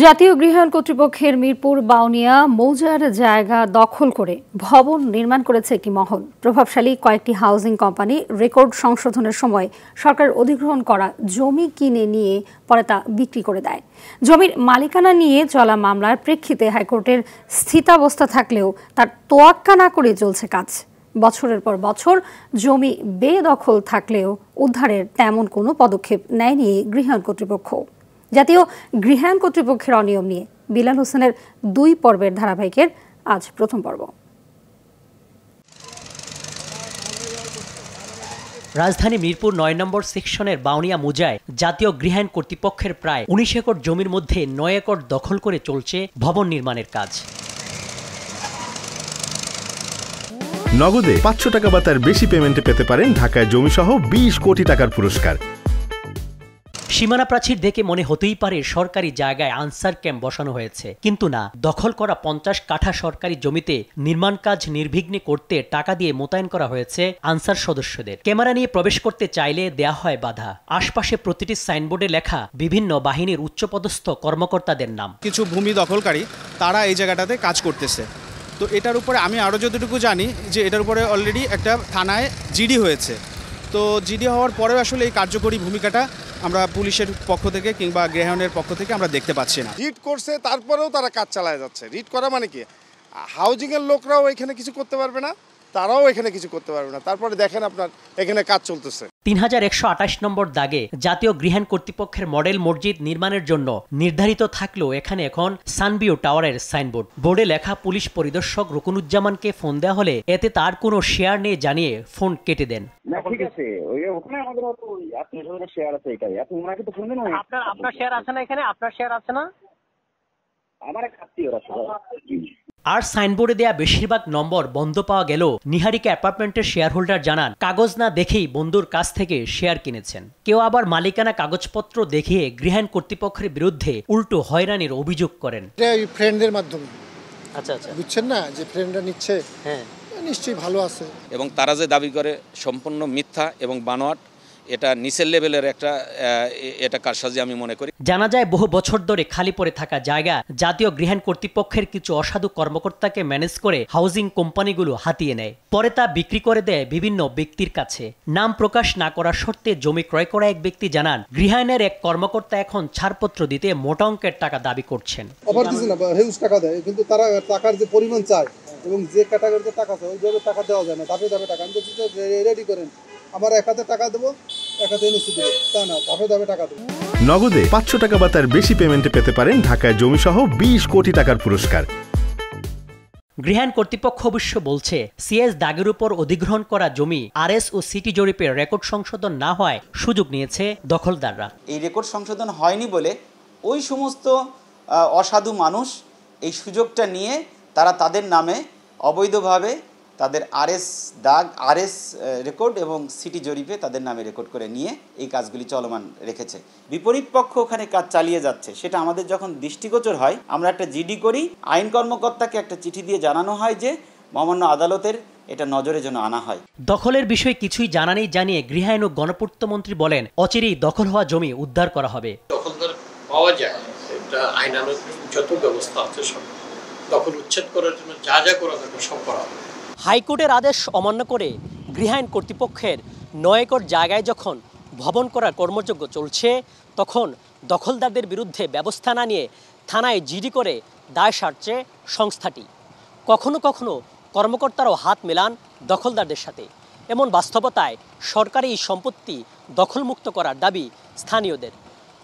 জাতীয় গৃহায়ণ কর্তৃপক্ষের মিরপুর বাউনিয়া মৌজার জায়গা দখল করে ভবন নির্মাণ করেছে একটি মহল। প্রভাবশালী কয়েকটি হাউজিং কোম্পানি রেকর্ড সংশোধনের সময় সরকার অধিগ্রহণ করা জমি কিনে নিয়ে পরে তা বিক্রি করে দেয়। জমির মালিকানা নিয়ে চলা মামলার প্রেক্ষিতে হাইকোর্টের স্থিতাবস্থা থাকলেও তার তোয়াক্কা না করে চলছে কাজ। বছরের পর বছর জমি বেদখল থাকলেও উদ্ধারের তেমন কোনো পদক্ষেপ নেয়নি গৃহায়ণ কর্তৃপক্ষ। জাতীয় গৃহায়ণ কর্তৃপক্ষের অনিয়ম নিয়ে বিলাল হোসেনের 2 পর্বের ধারাবাহিকের আজ প্রথম পর্ব। রাজধানী মিরপুর 9 নম্বর সেকশনের বাউনিয়া মৌজায় জাতীয় গৃহায়ণ কর্তৃপক্ষের প্রায় 19 একর জমির মধ্যে 9 একর দখল করে চলছে ভবন নির্মাণের কাজ। নগদে 500 টাকা বা তার বেশি পেমেন্টে পেতে পারেন ঢাকায় জমিসহ 20 কোটি টাকার পুরস্কার। সীমানা প্রাচীর দেখে মনে হতেই পারে সরকারি জায়গায় আনসার ক্যাম্প বসানো হয়েছে, কিন্তু না। দখল করা 50 কাঠা সরকারি জমিতে নির্মাণ কাজ নির্বিঘ্নে করতে টাকা দিয়ে মোতায়েন করা হয়েছে আনসার সদস্যদের। ক্যামেরা নিয়ে প্রবেশ করতে চাইলে দেয়া হয় বাধা। আশপাশে প্রতিটি সাইনবোর্ডে লেখা বিভিন্ন বাহিনীর উচ্চপদস্থ কর্মকর্তাদের নাম। কিছু ভূমি দখলকারী তারা এই জায়গাটাতে কাজ করতেছে। তো এটার উপরে আমি আরও যতটুকু জানি যে এটার উপরে অলরেডি একটা থানায় জিডি হয়েছে। তো জিডি হওয়ার পরেও আসলে এই কার্যকরী ভূমিকাটা আমরা পুলিশের পক্ষ থেকে কিংবা গৃহায়ণের পক্ষ থেকে আমরা দেখতে পাচ্ছি না। রিট করছে, তারপরেও তারা কাজ চালায় যাচ্ছে। রিট করা মানে কি, হাউজিংয়ের লোকরাও এখানে কিছু করতে পারবে না, তারাও এখানে কিছু করতে পারবে না। তারপরে দেখেন আপনার এখানে কাজ চলতেছে। 3128 নম্বর দাগে জাতীয় গৃহায়ণ কর্তৃপক্ষের মডেল মসজিদ নির্মাণের জন্য নির্ধারিত থাকলেও এখানে এখন সানভিউ টাওয়ারের সাইনবোর্ড। বোর্ডে লেখা পুলিশ পরিদর্শক রুকনুজ্জামানকে ফোন দেওয়া হলে এতে তার কোনো শেয়ার নেই জানিয়ে ফোন কেটে দেন। ঠিক আছে, ওখানে আমাদের আপনার শেয়ার আছে, এটাই আপনি ওনাকে তো ফোন দেন। আপনার শেয়ার আছে না এখানে? আপনার শেয়ার আছে না? আমার এক আত্মীয় আছে। আর সাইনবোর্ডে দেয়া বেশিরভাগ নম্বর বন্ধ পাওয়া গেল নিহারিকা অ্যাপার্টমেন্টের শেয়ার হোল্ডার জানান কাগজ না দেখেই বন্ধুর কাছ থেকে শেয়ার কিনেছেন। কেউ আবার মালিকানা কাগজপত্র দেখিয়ে গৃহায়ণ কর্তৃপক্ষের বিরুদ্ধে উল্টো হয়রানির অভিযোগ করেন। ফ্রেন্ডের মাধ্যমে। আচ্ছা আচ্ছা, বুঝছেন না যে ফ্রেন্ডরা নিচ্ছে, হ্যাঁ নিশ্চয়ই ভালো আছে। এবং তারা যে দাবি করে সম্পূর্ণ মিথ্যা এবং বানোয়াট, এটা নিচের লেভেলের এটা কারসাজি আমি মনে করি। জানা যায় বহু বছর ধরে খালি পড়ে থাকা জায়গা জাতীয় গৃহায়ণ কর্তৃপক্ষের কিছু অসাধু কর্মকর্তাকে ম্যানেজ করে হাউজিং কোম্পানিগুলো হাতিয়ে নেয়। পরে তা বিক্রি করে দেয় বিভিন্ন ব্যক্তির কাছে। নাম প্রকাশ না করার শর্তে জমি ক্রয় করা এক ব্যক্তি জানান গৃহায়ণের এক কর্মকর্তা এখন ছাড়পত্র দিতে মোটা অঙ্কের টাকা দাবি করছেন। টাকা দেয়, কিন্তু তারা টাকার যে পরিমাণ চায় এবং যে ক্যাটাগরিতে টাকা চায় ওইভাবে টাকা দেওয়া যায় না। ধাপে ধাপে টাকা, আমি বলছি যে রেডি করেন, আমার এক হাতে টাকা দেবো, এক হাতে এনওসি দেবো, তা না, ধাপে ধাপে টাকা দেবো। নগদে 500 টাকা বা তার বেশি পেমেন্টে পেতে পারেন ঢাকায় জমিসহ 20 কোটি টাকার পুরস্কার। গৃহায়ণ কর্তৃপক্ষ অবশ্য বলছে সিএস দাগের উপর অধিগ্রহণ করা জমি আরএস ও সিটি জরিপের রেকর্ড সংশোধন না হয় সুযোগ নিয়েছে দখলদাররা। এই রেকর্ড সংশোধন হয়নি বলে ওই সমস্ত অসাধু মানুষ এই সুযোগটা নিয়ে তারা তাদের নামে অবৈধভাবে তাদের আরএস রেকর্ড এবং সিটি জরিপে তাদের নামে রেকর্ড করে নিয়ে এই কাজগুলি চলমান রেখেছে। বিপরীত পক্ষ ওখানে কাজ চালিয়ে যাচ্ছে। সেটা আমাদের যখন দৃষ্টিগোচর হয়, আমরা একটা জিডি করি, আইন কর্মকর্তাকে একটা চিঠি দিয়ে জানানো হয় যে মহামান্য আদালতের এটা নজরে যেন আনা হয়। দখলের বিষয়ে কিছুই জানা নেই জানিয়ে গৃহায়ণ ও গণপূর্ত মন্ত্রী বলেন অচিরেই দখল হওয়া জমি উদ্ধার করা হবে। দখলদার পাওয়া যায়, এটা আইনানুগ যত ব্যবস্থা আছে সব দখল উচ্ছেদ করার জন্য যা যা করা দরকার সব করা হবে। হাইকোর্টের আদেশ অমান্য করে গৃহায়ণ কর্তৃপক্ষের 9 একর জায়গায় যখন ভবন করার কর্মযজ্ঞ চলছে, তখন দখলদারদের বিরুদ্ধে ব্যবস্থা না নিয়ে থানায় জিডি করে দায় সারছে সংস্থাটি। কখনো কখনো কর্মকর্তারাও হাত মেলান দখলদারদের সাথে। এমন বাস্তবতায় সরকারি এই সম্পত্তি দখলমুক্ত করার দাবি স্থানীয়দের।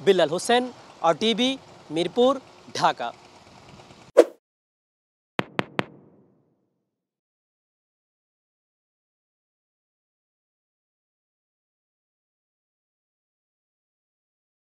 বিলাল হোসেন, RTV, মিরপুর, ঢাকা।